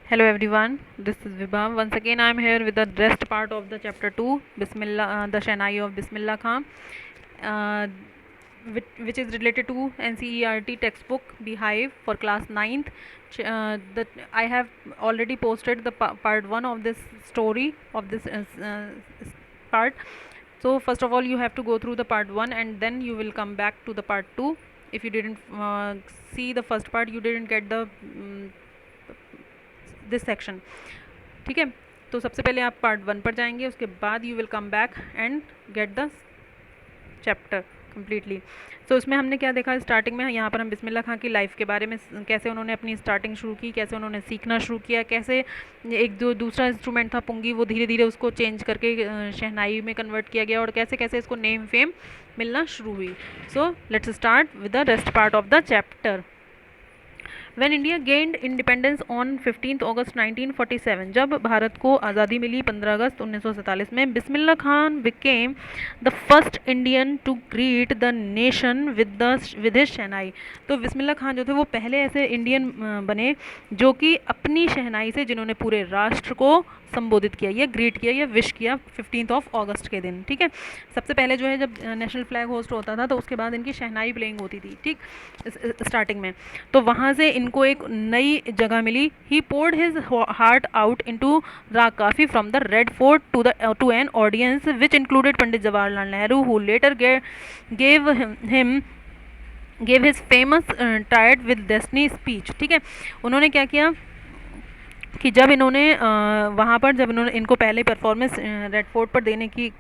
Hello everyone, this is Vibha. Once again, I am here with the rest part of the chapter 2, Bismillah, the Shehnai of Bismillah Khan, uh, which is related to NCERT textbook Beehive for class ninth. That I have already posted the part 1 of this story of this part. So first of all, you have to go through the part 1 and then you will come back to the part 2. If you didn't see the first part, you didn't get the this section. ठीक है, तो सबसे पहले आप part 1 पर जाएंगे, उसके बाद you will come back and get the chapter completely. So इसमें हमने क्या देखा स्टार्टिंग में, यहाँ पर हम बिस्मिल्लाह खां की लाइफ के बारे में, कैसे उन्होंने अपनी स्टार्टिंग शुरू की, कैसे उन्होंने सीखना शुरू किया, कैसे एक जो दूसरा इंस्ट्रूमेंट था पुंगी वो धीरे धीरे उसको चेंज करके शहनाई में कन्वर्ट किया गया और कैसे कैसे इसको नेम फेम मिलना शुरू हुई. So let's start with the rest part of the chapter. When India gained independence on 15th August 1947, जब भारत को आज़ादी मिली 15 अगस्त 1947 में, Bismillah Khan became the first Indian to greet the nation with his शहनाई. तो बिस्मिल्लाह खान जो थे वो पहले ऐसे इंडियन बने जो कि अपनी शहनाई से जिन्होंने पूरे राष्ट्र को संबोधित किया या ग्रीट किया या विश किया 15 अगस्त के दिन. ठीक है, सबसे पहले जो है जब नेशनल फ्लैग होस्ट होता था तो उसके बाद इनकी शहनाई प्लेइंग होती थी. ठीक, स्टार्टिंग में तो वहाँ से इनको एक नई जगह मिली. He poured his heart out into Raag Kafi from the Red Fort to an audience which included Pandit Jawaharlal Nehru who later gave his famous tryst with destiny speech. ठीक है, उन्होंने क्या किया कि जब इन्होंने वहाँ पर जब इन्होंने इनको पहले परफॉर्मेंस रेड फोर्ट पर देने की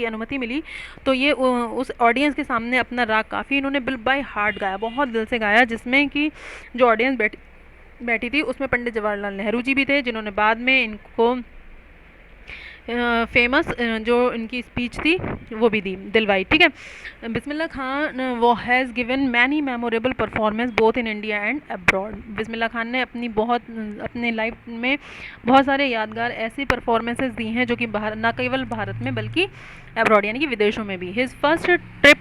अनुमति मिली तो ये उस ऑडियंस के सामने अपना राग काफ़ी इन्होंने बिल बाय हार्ट गाया, बहुत दिल से गाया, जिसमें कि जो ऑडियंस बैठी थी उसमें पंडित जवाहरलाल नेहरू जी भी थे जिन्होंने बाद में इनको फेमस जो इनकी स्पीच थी वो भी दी, दिलवाई. ठीक है, बिस्मिल्लाह खान वो has given many memorable performance both in India and abroad. Bismillah Khan ने अपने लाइफ में बहुत सारे यादगार ऐसी परफॉर्मेंसेस दी हैं जो कि न केवल भारत में बल्कि अब्रॉड यानी कि विदेशों में भी. His first trip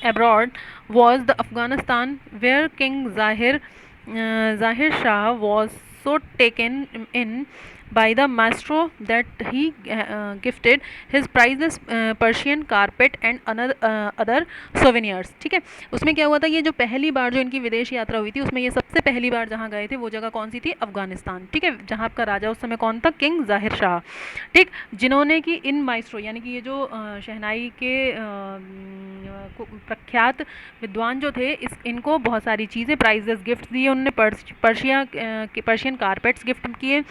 abroad was the Afghanistan where king Zahir Shah was so taken in by the maestro that he gifted his priceless Persian carpet and other souvenirs. ठीक है, उसमें क्या हुआ था, ये जो पहली बार जो इनकी विदेश यात्रा हुई थी उसमें ये सबसे पहली बार जहाँ गए थे वो जगह कौन सी थी, अफगानिस्तान. ठीक है, जहाँ का राजा उस समय कौन था, किंग ज़ाहिर शाह. ठीक, जिन्होंने कि इन माइस्ट्रो यानी कि ये जो शहनाई के प्रख्यात विद्वान जो थे इनको बहुत सारी चीज़ें प्राइजेस गिफ्ट दिए उन्होंने, पर्शियन कारपेट्स गिफ्ट किए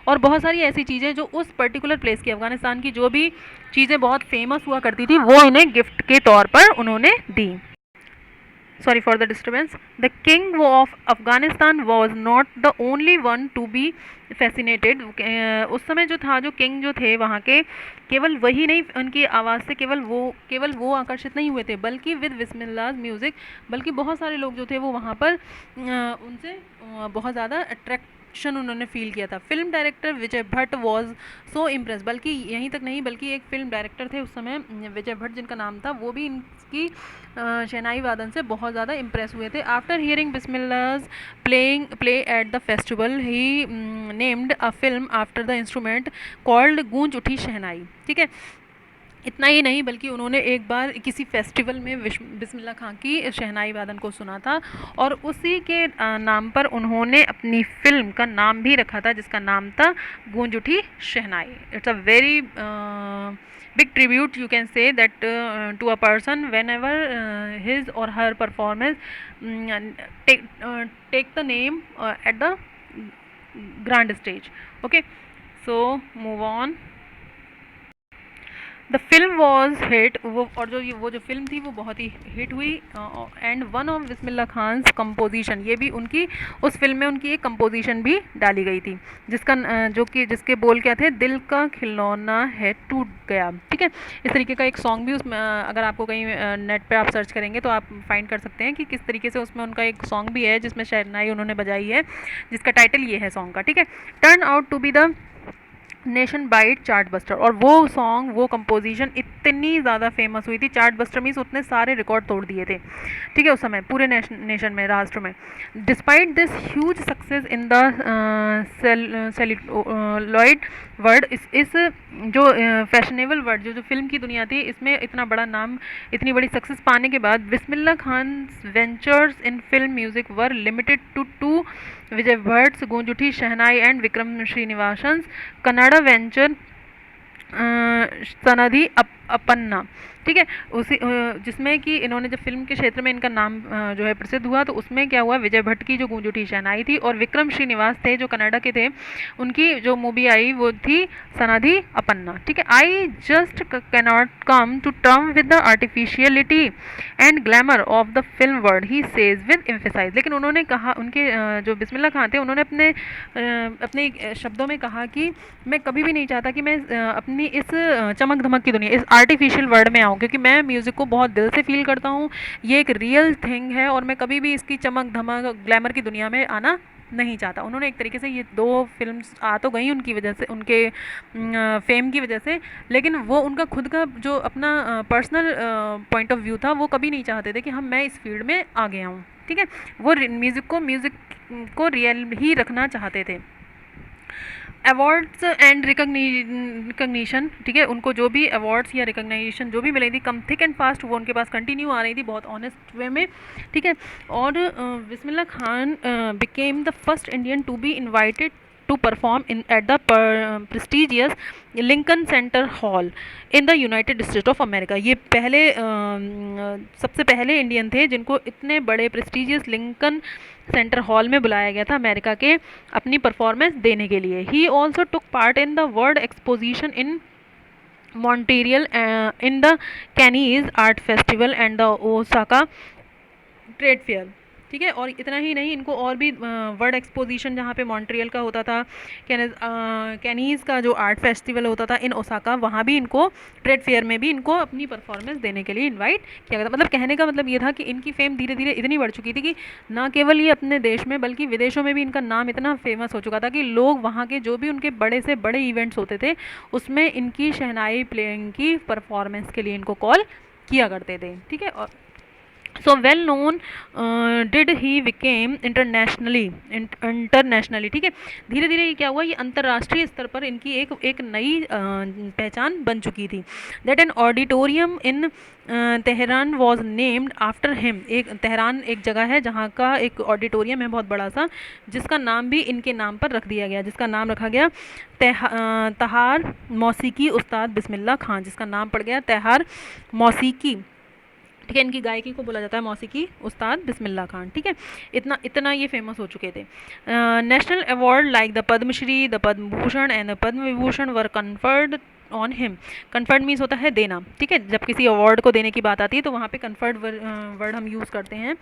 और बहुत सारी ऐसी चीज़ें जो उस पर्टिकुलर प्लेस की अफगानिस्तान की जो भी चीज़ें बहुत फेमस हुआ करती थी वो इन्हें गिफ्ट के तौर पर उन्होंने दी. Sorry for the disturbance. The king of Afghanistan was not the only one to be fascinated. उस समय जो था, जो किंग जो थे वहाँ के, केवल वही नहीं, उनकी आवाज़ से केवल वो आकर्षित नहीं हुए थे बल्कि विद बिस्मिल्लाह म्यूज़िक, बल्कि बहुत सारे लोग जो थे वो वहाँ पर उनसे बहुत ज़्यादा अट्रैक्शन उन्होंने फील किया था. Film director Vijay Bhatt was so impress, बल्कि यहीं तक नहीं बल्कि एक फिल्म डायरेक्टर थे उस समय विजय भट्ट जिनका नाम था, वो भी इनकी शहनाई वादन से बहुत ज़्यादा इम्प्रेस हुए थे. After hearing Bismillah's play at the festival he named a film after the instrument called Goonj Uthi शहनाई. ठीक है, इतना ही नहीं बल्कि उन्होंने एक बार किसी फेस्टिवल में बिस्मिल्लाह खां की शहनाई वादन को सुना था और उसी के नाम पर उन्होंने अपनी फिल्म का नाम भी रखा था जिसका नाम था Goonj Uthi Shehnai. It's a very big tribute you can say that to a person whenever his or her performance take the name at the grand stage. Okay, so move on. The film was hit, वो और वो जो film थी वो बहुत ही hit हुई. And one of Bismillah Khan's composition, ये भी उनकी उस फिल्म में उनकी एक कंपोजिशन भी डाली गई थी जिसके बोल क्या थे, दिल का खिलौना है टूट गया. ठीक है, इस तरीके का एक सॉन्ग भी उसमें अगर आपको कहीं नेट पे आप सर्च करेंगे तो आप फाइंड कर सकते हैं कि किस तरीके से उसमें उनका एक सॉन्ग भी है जिसमें शहनाई उन्होंने बजाई है जिसका टाइटल ये है सॉन्ग का. ठीक है, turn out to be the nation wide chart buster, और वो सॉन्ग, वो कंपोजिशन इतनी ज़्यादा फेमस हुई थी, चार्ट बस्टर मीन्स उतने सारे रिकॉर्ड तोड़ दिए थे, ठीक है, उस समय पूरे नेशन में, राष्ट्र में। Despite this huge success in the celluloid word, इस जो फैशनेबल वर्ड, जो जो फिल्म की दुनिया थी, इसमें इतना बड़ा नाम, इतनी बड़ी सक्सेस पाने के बाद Bismillah Khan ventures in film music were limited to two, Vijay Bhatt, Goonj Uthi Shehnai and Vikram Srinivasan Kannada venture Sanaadi अपन्ना, ठीक है, उसी जिसमें कि इन्होंने जब फिल्म के क्षेत्र में इनका नाम जो है प्रसिद्ध हुआ, तो उसमें क्या हुआ, विजय भट्ट की जो गूंज उठी शहनाई थी, और विक्रम श्रीनिवास थे जो कनाडा के थे, उनकी जो मूवी आई वो थी सनदी अपन्ना, ठीक है। I just cannot come to term with the artificiality and glamour of the film word, he says with emphasise, लेकिन उन्होंने कहा, उनके जो बिस्मिल्लाह खान थे, उन्होंने अपने शब्दों में कहा कि मैं कभी भी नहीं चाहता कि मैं अपनी इस चमक धमक की दुनिया, इस आर्टिफिशियल वर्ल्ड में आऊँ, क्योंकि मैं म्यूज़िक को बहुत दिल से फील करता हूँ, ये एक रियल थिंग है, और मैं कभी भी इसकी चमक धमक ग्लैमर की दुनिया में आना नहीं चाहता। उन्होंने एक तरीके से, ये दो फिल्म्स आ तो गई उनकी वजह से, उनके फेम की वजह से, लेकिन वो उनका खुद का जो अपना पर्सनल पॉइंट ऑफ व्यू था, वो कभी नहीं चाहते थे कि मैं इस फील्ड में आगे आऊँ, ठीक है, वो म्यूज़िक को रियल ही रखना चाहते थे। अवार्ड्स एंड रिकग्निशन, ठीक है, उनको जो भी अवार्ड्स या रिकग्नाइजेशन जो भी मिली थी, कम थिक एंड फास्ट वो उनके पास कंटिन्यू आ रही थी, बहुत ऑनेस्ट वे में, ठीक है। और Bismillah Khan became the first Indian to be invited to perform in at the prestigious Lincoln Center hall in the United State of America. ये पहले सबसे पहले इंडियन थे जिनको इतने बड़े प्रेस्टिजियस लिंकन सेंटर हॉल में बुलाया गया था अमेरिका के, अपनी परफॉर्मेंस देने के लिए। He also took part in the world exposition in Montreal in the Cannes art festival and the Osaka trade fair, ठीक है। और इतना ही नहीं, इनको और भी वर्ल्ड एक्सपोजिशन जहाँ पे मॉन्ट्रियल का होता था, कैनीज़ का जो आर्ट फेस्टिवल होता था इन ओसाका, वहाँ भी इनको, ट्रेड फेयर में भी इनको अपनी परफॉर्मेंस देने के लिए इनवाइट किया गया था। मतलब कहने का मतलब ये था कि इनकी फेम धीरे धीरे इतनी बढ़ चुकी थी कि ना केवल ये अपने देश में बल्कि विदेशों में भी इनका नाम इतना फेमस हो चुका था कि लोग वहाँ के जो भी उनके बड़े से बड़े इवेंट्स होते थे, उसमें इनकी शहनाई प्लेइंग की परफॉर्मेंस के लिए इनको कॉल किया करते थे, ठीक है। और so well known did he became internationally, ठीक है। धीरे धीरे ये क्या हुआ, ये अंतर्राष्ट्रीय स्तर पर इनकी एक नई पहचान बन चुकी थी। That an auditorium in Tehran was named after him, एक तेहरान एक जगह है जहाँ का एक ऑडिटोरियम है बहुत बड़ा सा, जिसका नाम भी इनके नाम पर रख दिया गया, जिसका नाम रखा गया तहार मौसीकी उस्ताद बिस्मिल्लाह खान, जिसका नाम पड़ गया तहार मौसीकी, ठीक है। इनकी गायकी को बोला जाता है मौसीकी उस्ताद बिस्मिल्लाह खान, ठीक है। इतना ये फेमस हो चुके थे। National award like the Padma Shri, the Padma Bhushan and the Padma Vibhushan were conferred on him. Conferred means होता है देना, ठीक है, जब किसी अवार्ड को देने की बात आती है तो वहाँ पे कन्फर्ड वर्ड हम यूज़ करते हैं,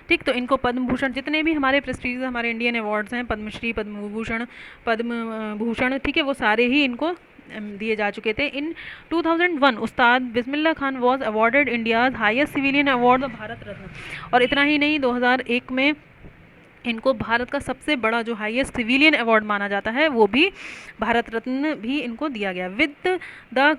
ठीक। तो इनको पद्म भूषण, जितने भी हमारे प्रेस्टीज हमारे इंडियन अवार्ड्स हैं, पद्मश्री, पद्म विभूषण, पद्म भूषण, ठीक है, वो सारे ही इनको दिए जा चुके थे। In 2001 Ustad Bismillah Khan was awarded India's highest civilian award, Bharat Ratna. और इतना ही नहीं, 2001 में इनको भारत का सबसे बड़ा जो हाईएस्ट सिविलियन अवार्ड माना जाता है, वो भी भारत रत्न भी इनको दिया गया। With the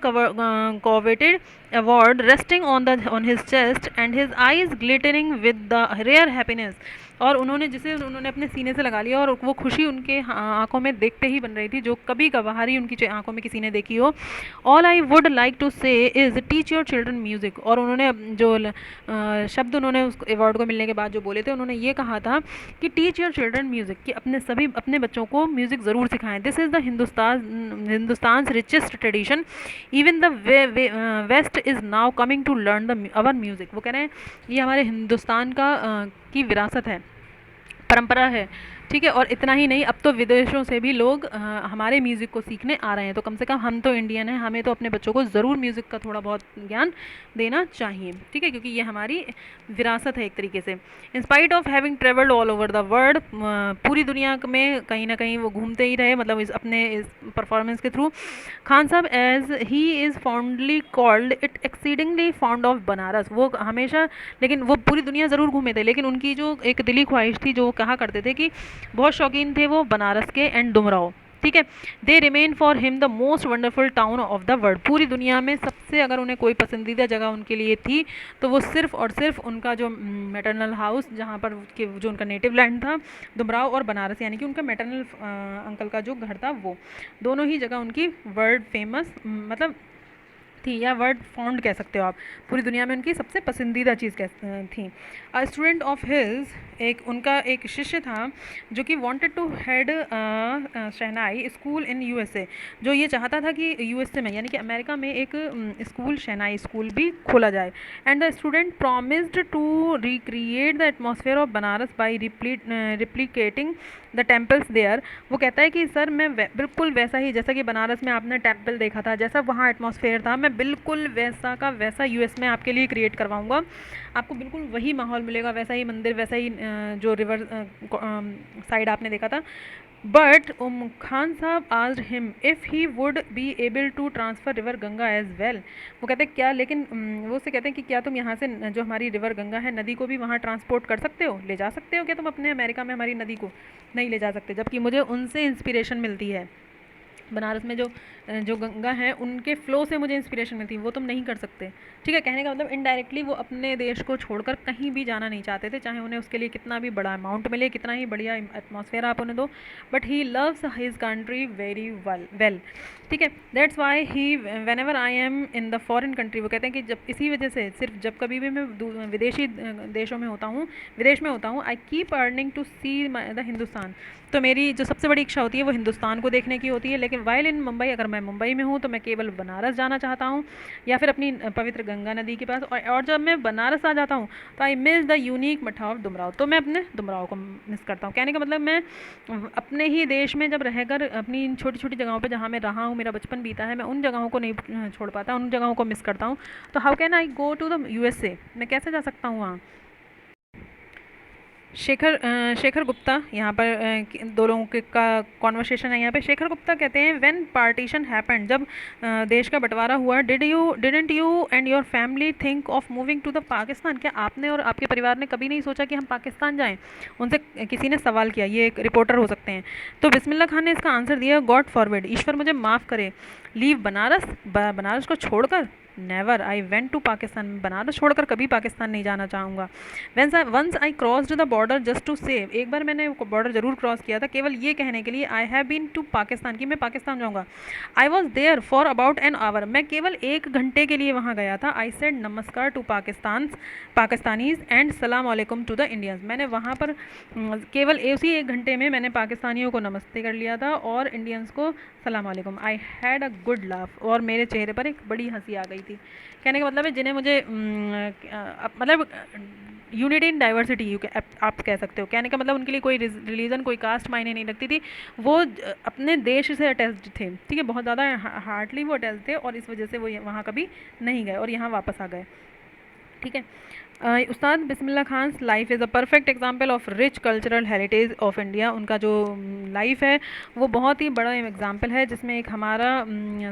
coveted award resting on his chest and his eyes glittering with the rare happiness, और उन्होंने जिसे उन्होंने अपने सीने से लगा लिया, और वो खुशी उनके आंखों में देखते ही बन रही थी, जो कभी कभार ही उनकी आंखों में किसी ने देखी हो। All I would like to say is teach your children music. और उन्होंने जो शब्द उन्होंने उस अवार्ड को मिलने के बाद जो बोले थे, उन्होंने ये कहा था कि टीच योर चिल्ड्रन म्यूज़िक, कि अपने बच्चों को म्यूज़िक ज़रूर सिखाएं। This is the Hindustan richest tradition, even the west is now coming to learn our music. वो कह रहे हैं ये हमारे हिंदुस्तान की विरासत है, परंपरा है, ठीक है। और इतना ही नहीं, अब तो विदेशों से भी लोग हमारे म्यूज़िक को सीखने आ रहे हैं, तो कम से कम हम तो इंडियन हैं, हमें तो अपने बच्चों को ज़रूर म्यूज़िक का थोड़ा बहुत ज्ञान देना चाहिए, ठीक है, क्योंकि ये हमारी विरासत है एक तरीके से। In spite of having travelled all over the world, पूरी दुनिया में कहीं ना कहीं वो घूमते ही रहे, मतलब इस परफॉर्मेंस के थ्रू। Khan Sahab as he is fondly called it exceedingly fond of Banaras, वो हमेशा, लेकिन वो पूरी दुनिया ज़रूर घूमे थे, लेकिन उनकी जो एक दिली ख्वाहिश थी, जो कहा करते थे कि बहुत शौकीन थे वो बनारस के एंड डुमराव, ठीक है। They remain for him the most wonderful town of the world, पूरी दुनिया में सबसे अगर उन्हें कोई पसंदीदा जगह उनके लिए थी तो वो सिर्फ और सिर्फ उनका जो मैटरनल हाउस, जहाँ पर जो उनका नेटिव लैंड था, दुमराव और बनारस, यानी कि उनका मैटरनल अंकल का जो घर था, वो दोनों ही जगह उनकी वर्ल्ड फेमस मतलब थी, या वर्ड फाउंड कह सकते हो आप, पूरी दुनिया में उनकी सबसे पसंदीदा चीज़ थी। अ स्टूडेंट ऑफ हिज, उनका एक शिष्य था जो कि wanted to head shehnai school in USA, जो ये चाहता था कि यूएसए में यानी कि अमेरिका में एक स्कूल, शहनाई स्कूल भी खोला जाए। And the student promised to recreate the atmosphere of Banaras by replicating the temples there. वो कहता है कि सर मैं बिल्कुल वैसा ही, जैसा कि बनारस में आपने टेम्पल देखा था, जैसा वहाँ एटमॉस्फेयर था, मैं बिल्कुल वैसा का वैसा यूएस में आपके लिए क्रिएट करवाऊँगा। आपको बिल्कुल वही माहौल मिलेगा, वैसा ही मंदिर, वैसा ही जो रिवर साइड आपने देखा था। But Khan Sahab asked him if he would be able to transfer river Ganga as well. वो कहते हैं क्या, लेकिन वो उससे कहते हैं कि क्या तुम यहाँ से जो हमारी रिवर गंगा है, नदी को भी वहाँ ट्रांसपोर्ट कर सकते हो, ले जा सकते हो क्या तुम अपने अमेरिका में हमारी नदी को? नहीं ले जा सकते, जबकि मुझे उनसे इंस्पिरेशन मिलती है। बनारस में जो गंगा है उनके फ़्लो से मुझे इंस्पिरेशन मिलती है, वो तुम नहीं कर सकते। ठीक है, कहने का मतलब इनडायरेक्टली वो अपने देश को छोड़कर कहीं भी जाना नहीं चाहते थे, चाहे उन्हें उसके लिए कितना भी बड़ा अमाउंट मिले, कितना ही बढ़िया एटमॉस्फेयर आप उन्हें दो, but he loves his country very well. ठीक है, that's why he when ever I am in the foreign country, वो कहते हैं कि जब इसी वजह से सिर्फ जब कभी भी मैं विदेशी देशों में होता हूँ, विदेश में होता हूँ, I keep yearning to see the Hindustan, तो मेरी जो सबसे बड़ी इच्छा होती है वो हिंदुस्तान को देखने की होती है। लेकिन वाइल इन मुंबई, अगर मैं मुंबई में हूँ तो मैं केवल बनारस जाना चाहता हूँ या फिर अपनी पवित्र गंगा नदी के पास, और जब मैं बनारस आ जाता हूँ तो आई मिस द यूनिक मठा ऑफ डुमराव, तो मैं अपने डुमराव को मिस करता हूँ। कहने का मतलब मैं अपने ही देश में जब रहकर अपनी इन छोटी छोटी जगहों पर जहाँ मैं रहा हूँ, मेरा बचपन बीता है, मैं उन जगहों को नहीं छोड़ पाता, उन जगहों को मिस करता हूँ। तो how can I go to the USA, मैं कैसे जा सकता हूँ वहाँ? शेखर गुप्ता, यहाँ पर दो लोगों के का कॉन्वर्सेशन है यहाँ पे। शेखर गुप्ता कहते हैं व्हेन पार्टीशन हैपेंड, जब देश का बंटवारा हुआ, didn't you and your family think of moving to the Pakistan, क्या आपने और आपके परिवार ने कभी नहीं सोचा कि हम पाकिस्तान जाएं? उनसे किसी ने सवाल किया, ये एक रिपोर्टर हो सकते हैं। तो बिस्मिल्लाह खान ने इसका आंसर दिया, गॉड फॉरवर्ड, ईश्वर मुझे माफ़ करे, लीव बनारस, बनारस को छोड़कर, never I went to Pakistan, Banaras छोड़कर कभी पाकिस्तान नहीं जाना चाहूँगा। Once I crossed the border just to save, एक बार मैंने बॉर्डर ज़रूर क्रॉस किया था केवल ये कहने के लिए, I have been to Pakistan, कि मैं पाकिस्तान जाऊँगा। I was there for about an hour, मैं केवल 1 घंटे के लिए वहाँ गया था। I said namaskar to Pakistanis and salaam alaikum to the Indians, मैंने वहाँ पर केवल उसी 1 घंटे में मैंने पाकिस्तानियों को नमस्ते कर लिया था और इंडियंस को सलाम अलैकुम। I had a good laugh, और मेरे चेहरे पर एक बड़ी हंसी आ गई थी। कहने का मतलब है जिन्हें मुझे मतलब यूनिटी इन डाइवर्सिटी आप कह सकते हो। कहने का मतलब उनके लिए कोई रिलीजन, कोई कास्ट मायने नहीं रखती थी, वो अपने देश से अटैच्ड थे। ठीक है, बहुत ज़्यादा हार्डली वो अटैच थे और इस वजह से वो वहाँ कभी नहीं गए और यहाँ वापस आ गए। ठीक है, Ustad Bismillah Khan life is a perfect example of rich cultural heritage of India, उनका जो लाइफ है वो बहुत ही बड़ा एग्जांपल है जिसमें एक हमारा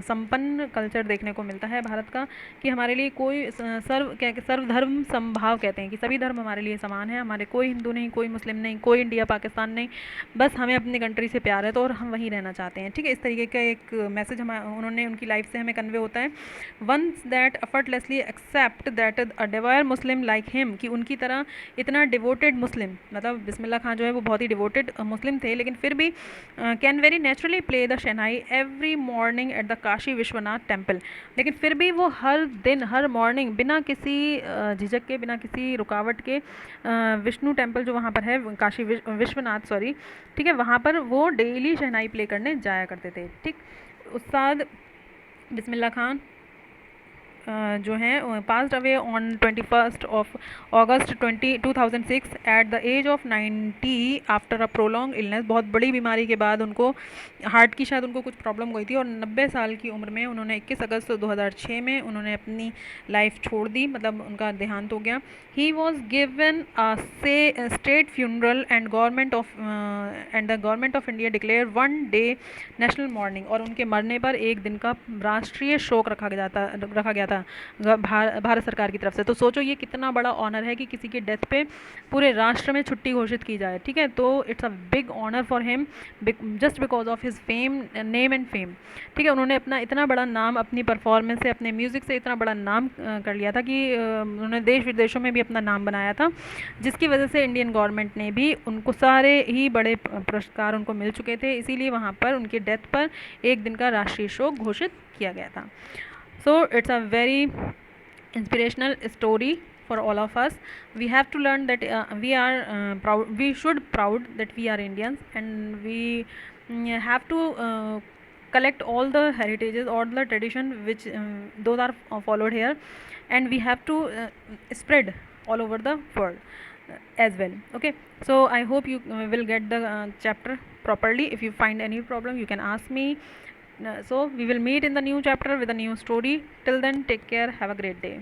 संपन्न कल्चर देखने को मिलता है भारत का, कि हमारे लिए कोई सर्वधर्म समभाव कहते हैं कि सभी धर्म हमारे लिए समान है, हमारे कोई हिंदू नहीं, कोई मुस्लिम नहीं, कोई इंडिया पाकिस्तान नहीं, बस हमें अपनी कंट्री से प्यार है तो और हम वहीं रहना चाहते हैं। ठीक है, इस तरीके का एक मैसेज उन्होंने उनकी लाइफ से हमें कन्वे होता है। Once that effortlessly accept that a devout Muslim like him, कि उनकी तरह इतना डिवोटेड मुस्लिम, मतलब बिस्मिल्लाह खान जो है वो बहुत ही डिवोटेड मुस्लिम थे, लेकिन फिर भी can very naturally play the shehnai every morning at the Kashi Vishwanath temple, लेकिन फिर भी वो हर दिन हर मॉर्निंग बिना किसी झिझक के, बिना किसी रुकावट के विष्णु टेम्पल जो वहाँ पर है, काशी विश्वनाथ सॉरी, ठीक है, वहाँ पर वो डेली शहनाई प्ले करने जाया करते थे। ठीक, उस्ताद बिस्मिल्लाह खान जो हैं passed away on 21 August 2006 at the age of 90 after a prolong illness, बहुत बड़ी बीमारी के बाद उनको हार्ट की शायद उनको कुछ प्रॉब्लम हुई थी और 90 साल की उम्र में उन्होंने 21 अगस्त 2006 में उन्होंने अपनी लाइफ छोड़ दी, मतलब उनका देहांत हो गया। He was given a state funeral and government of India declare 1 day national morning, और उनके मरने पर एक दिन का राष्ट्रीय शोक रखा गया था था भारत सरकार की तरफ से। तो सोचो ये कितना बड़ा ऑनर है कि किसी की डेथ पे पूरे राष्ट्र में छुट्टी घोषित की जाए, ठीक है। तो it's a big honour for him just because of his fame, name and fame, ठीक है। उन्होंने अपना इतना बड़ा नाम अपनी परफॉर्मेंस से, अपने म्यूज़िक से इतना बड़ा नाम कर लिया था कि उन्होंने देश विदेशों में भी अपना नाम बनाया था, जिसकी वजह से इंडियन गवर्नमेंट ने भी उनको सारे ही बड़े पुरस्कार उनको मिल चुके थे, इसीलिए वहाँ पर उनकी डेथ पर एक दिन का राष्ट्रीय शोक घोषित किया गया था। So it's a very inspirational story for all of us. We have to learn that we should proud that we are Indians, and we have to collect all the heritages, all the tradition which those are followed here, and we have to spread all over the world as well. Okay, so I hope you will get the chapter properly. If you find any problem, you can ask me. So we will meet in the new chapter with a new story. Till then, take care, have a great day.